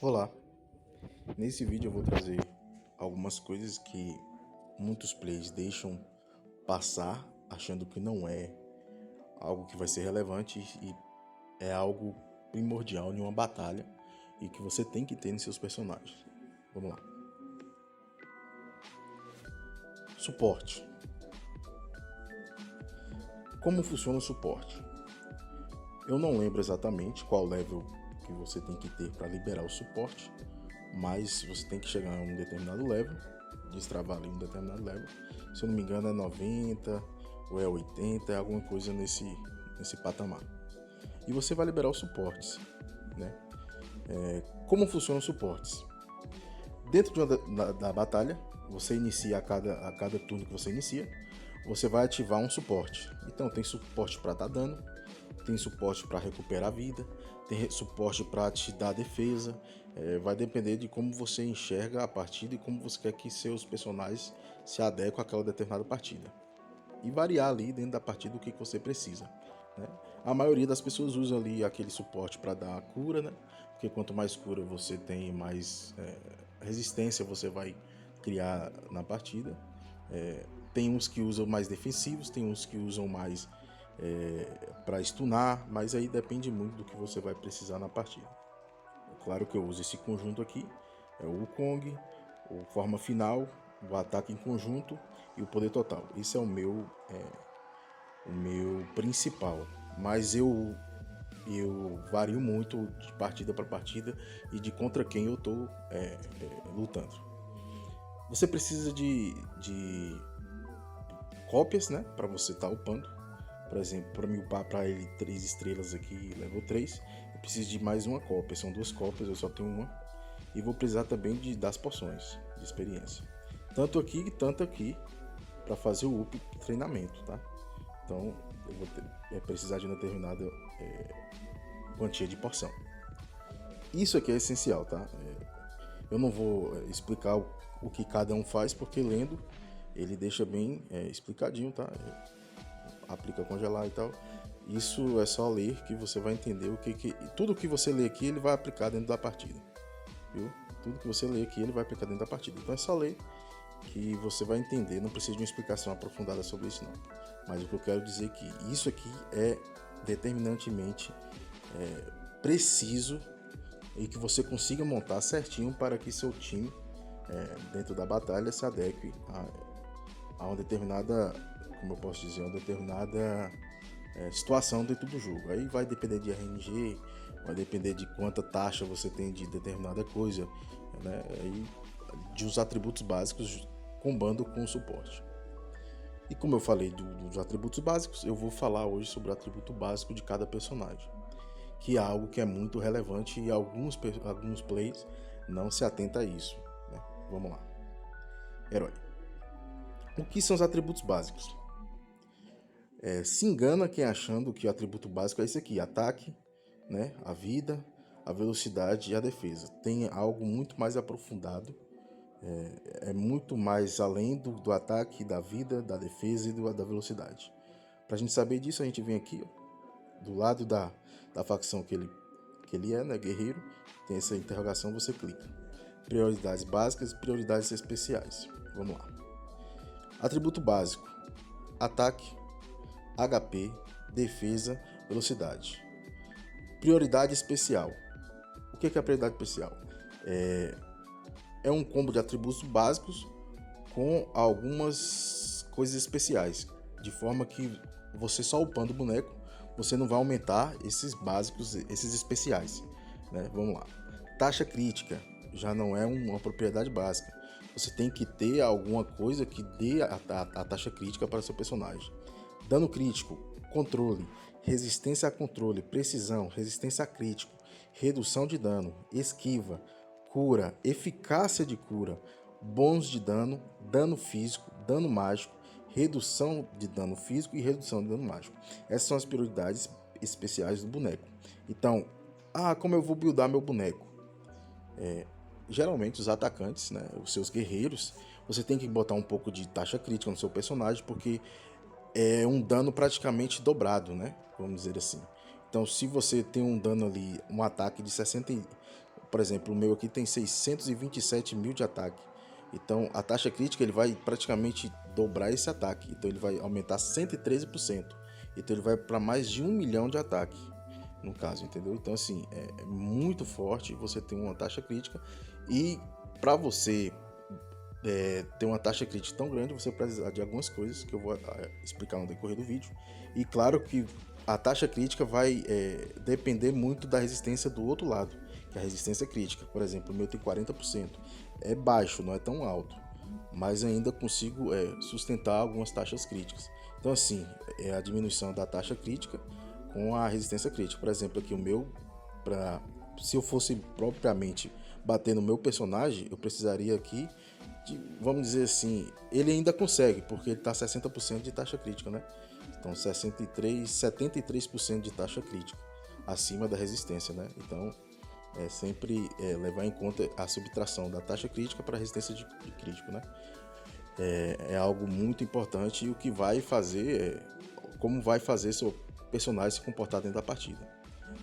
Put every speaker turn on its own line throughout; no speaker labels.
Olá, nesse vídeo eu vou trazer algumas coisas que muitos players deixam passar achando que não é algo que vai ser relevante e é algo primordial em uma batalha e que você tem que ter nos seus personagens. Vamos lá. Suporte. Como funciona o suporte? Eu não lembro exatamente qual level que você tem que ter para liberar o suporte, mas você tem que chegar a um determinado level, destravar ali um determinado level. Se eu não me engano é 90 ou é 80, é alguma coisa nesse patamar. E você vai liberar os suportes, né? Como funcionam os suportes? Dentro da batalha, você inicia a cada turno que você inicia, você vai ativar um suporte. Então tem suporte para dar dano, tem suporte para recuperar a vida, tem suporte para te dar defesa. Vai depender de como você enxerga a partida e como você quer que seus personagens se adequem àquela determinada partida. E variar ali dentro da partida o que você precisa, né? A maioria das pessoas usa ali aquele suporte para dar cura, né? Porque quanto mais cura você tem, mais resistência você vai criar na partida. Tem uns que usam mais defensivos, tem uns que usam mais para stunar, mas aí depende muito do que você vai precisar na partida. É claro que eu uso esse conjunto aqui, é o Wukong, o forma final, o ataque em conjunto e o poder total. Esse é o meu principal, mas eu vario muito de partida para partida e de contra quem eu estou lutando. Você precisa de cópias, né, para você estar upando. Por exemplo, para me upar para ele 3 estrelas aqui, level 3, eu preciso de mais uma cópia. São 2 cópias, eu só tenho uma. E vou precisar também das poções de experiência. Tanto aqui, para fazer o up treinamento, tá? Então, eu vou precisar de uma determinada quantia de porção. Isso aqui é essencial, tá? Eu não vou explicar o que cada um faz, porque lendo ele deixa bem explicadinho, tá? Aplica congelar e tal. Isso é só ler que você vai entender tudo que você lê aqui ele vai aplicar dentro da partida, viu? Tudo que você lê aqui ele vai aplicar dentro da partida. Então é só ler que você vai entender. Não precisa de uma explicação aprofundada sobre isso não. Mas o que eu quero dizer é que isso aqui é determinantemente preciso e que você consiga montar certinho para que seu time dentro da batalha se adeque a uma determinada, como eu posso dizer, uma determinada situação dentro do jogo. Aí vai depender de RNG, vai depender de quanta taxa você tem de determinada coisa, né? Aí de os atributos básicos combando com o suporte. E como eu falei dos atributos básicos, eu vou falar hoje sobre o atributo básico de cada personagem, que é algo que é muito relevante e alguns players não se atentam a isso, né? Vamos lá. Herói. O que são os atributos básicos? Se engana quem achando que o atributo básico é esse aqui: ataque, né, a vida, a velocidade e a defesa. Tem algo muito mais aprofundado, é muito mais além do ataque, da vida, da defesa e da velocidade. Para a gente saber disso, a gente vem aqui, ó, do lado da facção que ele é, né, guerreiro, tem essa interrogação, você clica. Prioridades básicas e prioridades especiais. Vamos lá. Atributo básico: ataque, HP, defesa, velocidade. Prioridade especial. O que é a prioridade especial? É um combo de atributos básicos com algumas coisas especiais, de forma que você só upando o boneco, você não vai aumentar esses básicos, esses especiais, né? Vamos lá. Taxa crítica já não é uma propriedade básica. Você tem que ter alguma coisa que dê a taxa crítica para seu personagem. Dano crítico, controle, resistência a controle, precisão, resistência a crítico, redução de dano, esquiva, cura, eficácia de cura, bônus de dano, dano físico, dano mágico, redução de dano físico e redução de dano mágico. Essas são as prioridades especiais do boneco. Então, como eu vou buildar meu boneco? Geralmente os atacantes, né, os seus guerreiros, você tem que botar um pouco de taxa crítica no seu personagem, porque é um dano praticamente dobrado, né? Vamos dizer assim. Então, se você tem um dano ali, um ataque de 60, por exemplo, o meu aqui tem 627 mil de ataque. Então a taxa crítica ele vai praticamente dobrar esse ataque. Então ele vai aumentar 113%. Então ele vai para mais de 1 milhão de ataque, no caso, entendeu? Então assim, é muito forte você ter uma taxa crítica. E para você ter uma taxa crítica tão grande, você precisa de algumas coisas que eu vou explicar no decorrer do vídeo. E claro que a taxa crítica vai depender muito da resistência do outro lado, que é a resistência crítica. Por exemplo, o meu tem 40%. É baixo, não é tão alto, mas ainda consigo sustentar algumas taxas críticas. Então assim, é a diminuição da taxa crítica com a resistência crítica. Por exemplo, aqui o meu, se eu fosse propriamente bater no meu personagem, eu precisaria aqui vamos dizer assim, ele ainda consegue, porque ele está 60% de taxa crítica, né? Então 73% de taxa crítica, acima da resistência, né? Então é sempre levar em conta a subtração da taxa crítica para a resistência de crítico, né? É algo muito importante e o que vai fazer como vai fazer seu personagem se comportar dentro da partida.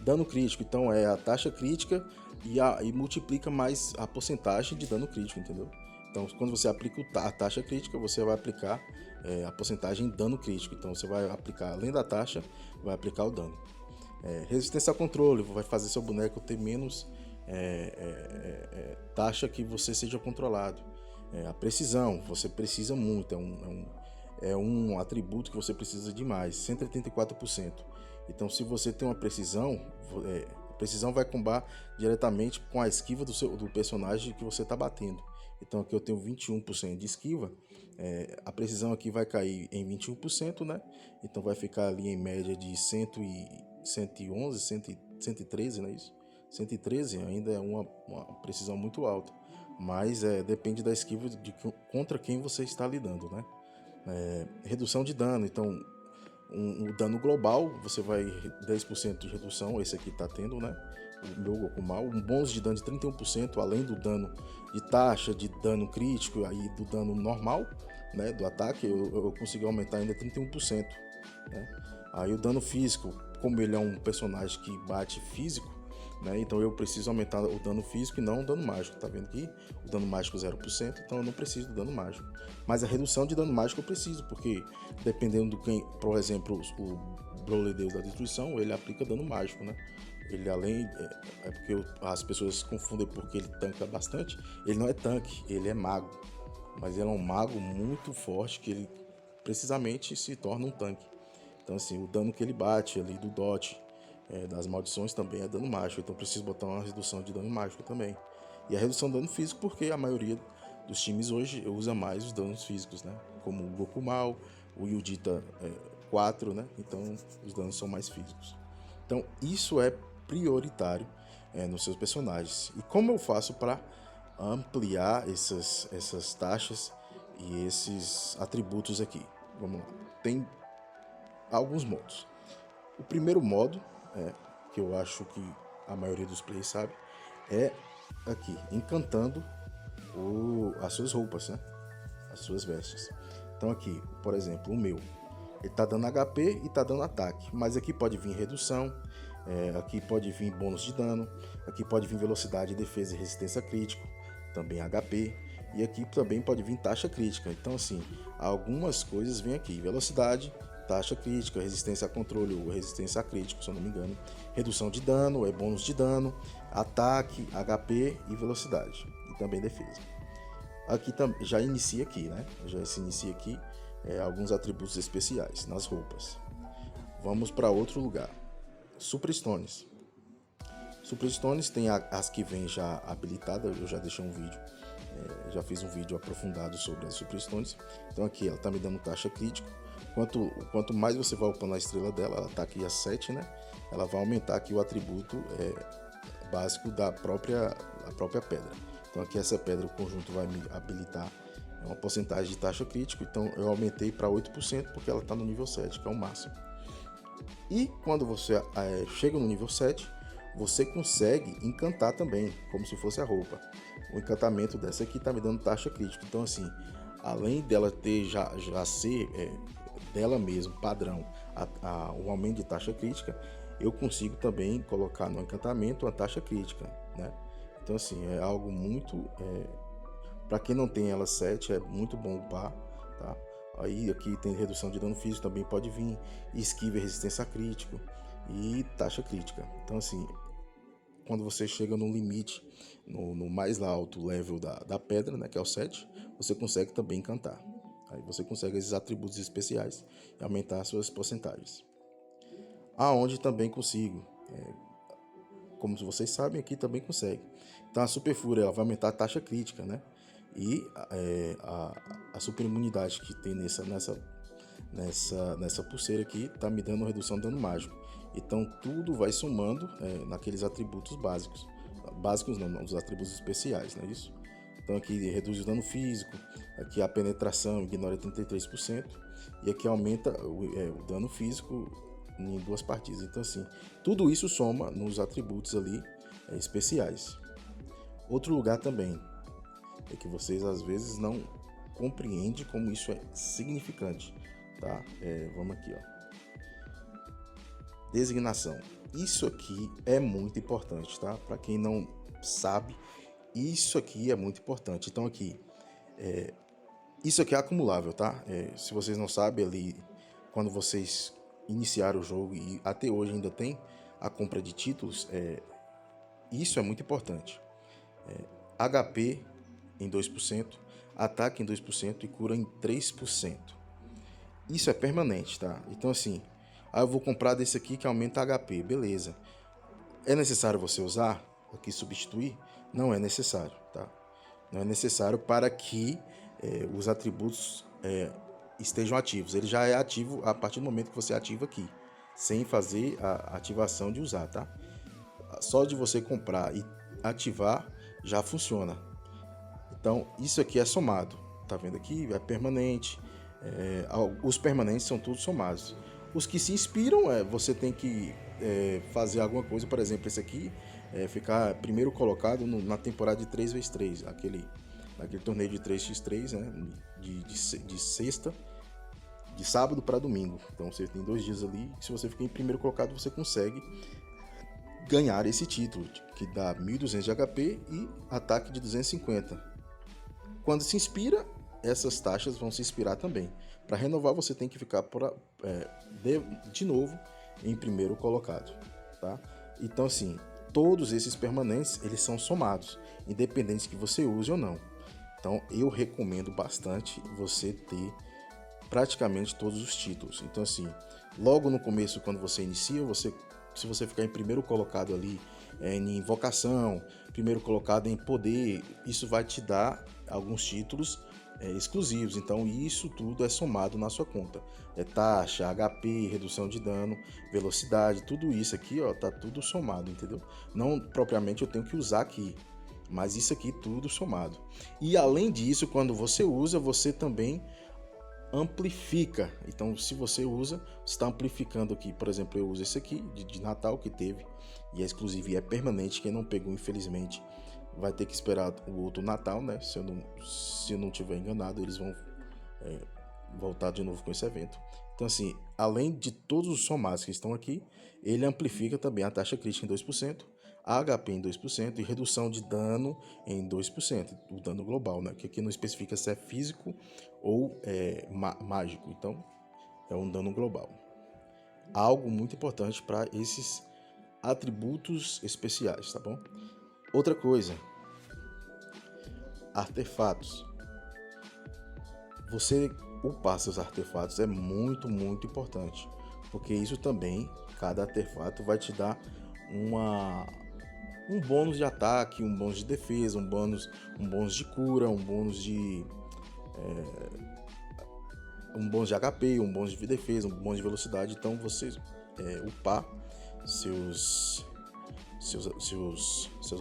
Dano crítico, então, é a taxa crítica e multiplica mais a porcentagem de dano crítico, entendeu? Então, quando você aplica a taxa crítica, você vai aplicar a porcentagem de dano crítico. Então, você vai aplicar, além da taxa, vai aplicar o dano. Resistência a controle, vai fazer seu boneco ter menos taxa que você seja controlado. A precisão, você precisa muito, é um atributo que você precisa demais, 184%. Então, se você tem uma precisão, a precisão vai combar diretamente com a esquiva do personagem que você está batendo. Então aqui eu tenho 21% de esquiva, a precisão aqui vai cair em 21%, né? Então vai ficar ali em média de 111, 113, não é isso? 113 ainda é uma precisão muito alta, mas depende da esquiva contra quem você está lidando, né? Redução de dano, então o dano global, você vai 10% de redução, esse aqui tá tendo, né? O meu Gokumal, um bônus de dano de 31%, além do dano de taxa, de dano crítico e aí do dano normal, né, do ataque, eu consegui aumentar ainda 31%, né? Aí o dano físico, como ele é um personagem que bate físico, né, então eu preciso aumentar o dano físico e não o dano mágico, tá vendo aqui? O dano mágico 0%, então eu não preciso do dano mágico. Mas a redução de dano mágico eu preciso, porque dependendo do quem, por exemplo, o Broly Deus da Destruição, ele aplica dano mágico, né? Ele além, porque as pessoas confundem porque ele tanca bastante, ele não é tanque, ele é mago. Mas ele é um mago muito forte que ele precisamente se torna um tanque. Então assim, o dano que ele bate ali do dot, das maldições também é dano mágico, então preciso botar uma redução de dano mágico também. E a redução de dano físico porque a maioria dos times hoje usa mais os danos físicos, né? Como o Gokumal, o Yudita 4, né? Então os danos são mais físicos. Então isso é prioritário nos seus personagens. E como eu faço para ampliar essas taxas e esses atributos aqui? Vamos lá. Tem alguns modos. O primeiro modo, que eu acho que a maioria dos players sabe, é aqui, encantando as suas roupas, né? As suas vestes. Então aqui, por exemplo, o meu, ele tá dando HP e tá dando ataque, mas aqui pode vir redução, aqui pode vir bônus de dano, aqui pode vir velocidade, defesa e resistência crítico, também HP, e aqui também pode vir taxa crítica. Então assim, algumas coisas vêm aqui, velocidade, taxa crítica, resistência a controle ou resistência a crítico, se eu não me engano, redução de dano, bônus de dano, ataque, HP e velocidade, e também defesa. Aqui já inicia aqui, né? Já se inicia aqui alguns atributos especiais nas roupas. Vamos para outro lugar. Super Stones. Super Stones tem as que vêm já habilitadas, eu já deixei um vídeo, já fiz um vídeo aprofundado sobre as Super Stones. Então aqui ela tá me dando taxa crítica. Quanto mais você vai upando a estrela dela, ela tá aqui a 7, né? Ela vai aumentar aqui o atributo básico da própria pedra. Então aqui essa pedra, o conjunto vai me habilitar uma porcentagem de taxa crítica, então eu aumentei para 8% porque ela está no nível 7, que é o máximo. E quando você chega no nível 7, você consegue encantar também, como se fosse a roupa. O encantamento dessa aqui está me dando taxa crítica, então assim, além dela ter já ser dela mesmo, padrão, o aumento de taxa crítica, eu consigo também colocar no encantamento a taxa crítica, né? Então assim, é algo muito... para quem não tem ela 7, é muito bom upar, tá? Aí aqui tem redução de dano físico, também pode vir, esquiva e resistência a crítico e taxa crítica. Então assim, quando você chega no limite, no mais alto level da pedra, né, que é o 7, você consegue também encantar. Aí você consegue esses atributos especiais e aumentar as suas porcentagens. Aonde também consigo, como vocês sabem, aqui também consegue. Então a Super Fúria ela vai aumentar a taxa crítica, né? E a super imunidade que tem nessa pulseira aqui tá me dando redução de dano mágico. Então tudo vai somando naqueles atributos básicos. Básicos não, os atributos especiais, não é isso? Então aqui reduz o dano físico, aqui a penetração ignora 33%, e aqui aumenta o dano físico em 2 partidas. Então assim, tudo isso soma nos atributos ali especiais. Outro lugar também é que vocês às vezes não compreendem como isso é significante, tá? Vamos aqui, ó. Designação. Isso aqui é muito importante, tá? Para quem não sabe, isso aqui é muito importante. Então aqui, isso aqui é acumulável, tá? Se vocês não sabem, ali, quando vocês iniciaram o jogo e até hoje ainda tem a compra de títulos, isso é muito importante. HP em 2%, ataque em 2% e cura em 3%. Isso é permanente, tá? Então assim, eu vou comprar desse aqui que aumenta HP, beleza. É necessário você usar aqui substituir? Não é necessário, tá? Não é necessário para que os atributos estejam ativos. Ele já é ativo a partir do momento que você ativa aqui, sem fazer a ativação de usar, tá? Só de você comprar e ativar já funciona. Então isso aqui é somado, tá vendo aqui? É permanente. Os permanentes são todos somados. Os que se inspiram, você tem que fazer alguma coisa, por exemplo, esse aqui, ficar primeiro colocado na temporada de 3x3, naquele torneio de 3x3, né, de sexta, de sábado para domingo. Então você tem 2 dias ali, se você ficar em primeiro colocado, você consegue ganhar esse título, que dá 1.200 de HP e ataque de 250. Quando se inspira, essas taxas vão se inspirar também. Para renovar, você tem que ficar de novo em primeiro colocado, tá? Então assim, todos esses permanentes, eles são somados, independente que você use ou não. Então eu recomendo bastante você ter praticamente todos os títulos. Então assim, logo no começo, quando você inicia, se você ficar em primeiro colocado ali em invocação, primeiro colocado em poder, isso vai te dar alguns títulos exclusivos. Então isso tudo é somado na sua conta. Taxa, HP, redução de dano, velocidade, tudo isso aqui, ó, tá tudo somado, entendeu? Não propriamente eu tenho que usar aqui, mas isso aqui tudo somado. E além disso, quando você usa, você também amplifica. Então se você usa, você está amplificando aqui. Por exemplo, eu uso esse aqui de Natal que teve, e é exclusivo e é permanente. Quem não pegou, infelizmente, vai ter que esperar o outro Natal, né? Se eu não tiver enganado, eles vão voltar de novo com esse evento. Então assim, além de todos os somados que estão aqui, ele amplifica também a taxa crítica em 2%, a HP em 2% e redução de dano em 2%, o dano global, né? Que aqui não especifica se é físico ou mágico, então é um dano global. Algo muito importante para esses atributos especiais, tá bom? Outra coisa, artefatos. Você upar seus artefatos é muito, muito importante, porque isso também, cada artefato vai te dar um bônus de ataque, um bônus de defesa, um bônus de cura, um bônus de HP, um bônus de defesa, um bônus de velocidade. Então você upar seus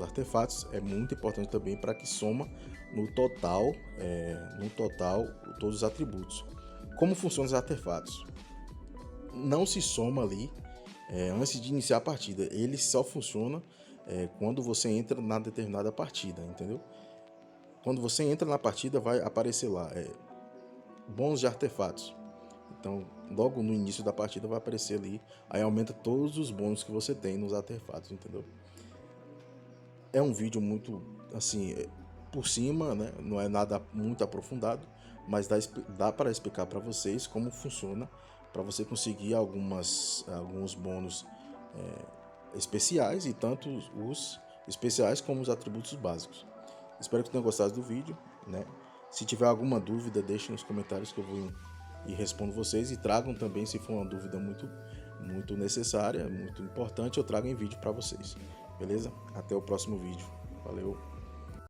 artefatos é muito importante também para que soma no total todos os atributos. Como funcionam os artefatos? Não se soma ali antes de iniciar a partida, ele só funciona quando você entra na determinada partida, entendeu? Quando você entra na partida, vai aparecer lá bônus de artefatos. Então, logo no início da partida vai aparecer ali, aí aumenta todos os bônus que você tem nos artefatos, entendeu? É um vídeo muito, assim, por cima, né? Não é nada muito aprofundado, mas dá para explicar para vocês como funciona, para você conseguir alguns bônus especiais, e tanto os especiais como os atributos básicos. Espero que tenham gostado do vídeo, né? Se tiver alguma dúvida, deixem nos comentários que eu vou e respondo vocês, e tragam também, se for uma dúvida muito necessária, muito importante, eu trago em vídeo para vocês. Beleza? Até o próximo vídeo. Valeu!